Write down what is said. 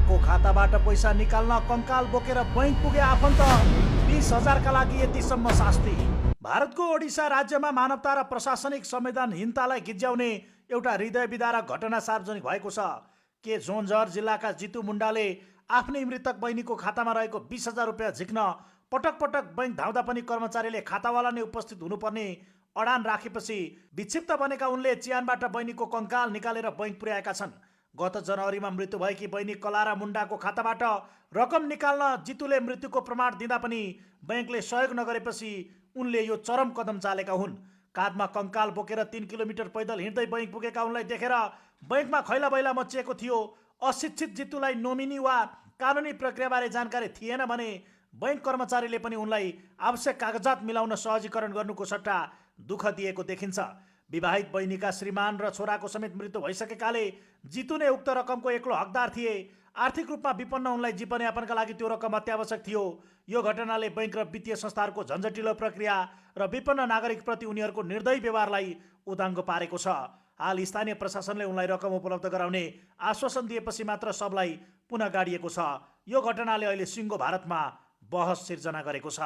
मुन्डाको खाताबाट पैसा निकाल्न कङ्काल बोकेर बैंक पुगे आफन्त 20,000 का लागि यतिसम्म शास्ति। भारतको ओडिसा राज्यमा मानवता र प्रशासनिक संवेदनहीनतालाई गिज्याउने एउटा हृदय विदारक घटना सार्वजनिक भएको छ। के जोन्जर जिल्लाका जितु मुन्डाले आफ्नै मृतक बहिनीको खातामा रहेको 20,000 रुपियाँ झिक्न पटक पटक बैंक धाउँदा पनि कर्मचारीले खातावाला नै उपस्थित हुनुपर्ने अडान राखेपछि विक्षिप्त बनेका उनले चियानबाट बहिनीको कङ्काल निकालेर बैंक पुर्याएका छन्। गत जनवरीमा मृत्यु भएकी बहिनी कलारा मुन्डाको खाताबाट रकम निकाल्न जितुले मृत्युको प्रमाण दिँदा पनि बैंकले सहयोग नगरेपछि उनले यो चरम कदम चालेका हुन्। काँधमा कङ्काल बोकेर 3 किलोमिटर पैदल हिँड्दै बैंक पुगेका उनलाई देखेर बैंकमा खैला बैला मचिएको थियो। अशिक्षित जितुलाई नोमिनी वा कानुनी प्रक्रियाबारे जानकारी थिएन भने बैंक कर्मचारीले पनि उनलाई आवश्यक कागजात मिलाउन सहजीकरण गर्नुको सट्टा दुःख दिएको देखिन्छ। विवाहित बहिनीका श्रीमान र छोराको समेत मृत्यु भइसकेकाले जितु नै उक्त रकमको एक्लो हकदार थिए। आर्थिक रूपमा विपन्न उनलाई जीवनयापनका लागि त्यो रकम अत्यावश्यक थियो। यो घटनाले बैंक र वित्तीय संस्थाहरूको झन्झटिलो प्रक्रिया र विपन्न नागरिकप्रति उनीहरूको निर्दयी व्यवहारलाई उदाङ्गो पारेको छ। हाल स्थानीय प्रशासनले उनलाई रकम उपलब्ध गराउने आश्वासन दिएपछि मात्र सबलाई पुनः गाडिएको छ। यो घटनाले अहिले सिङ्गो भारतमा बहस सिर्जना गरेको छ।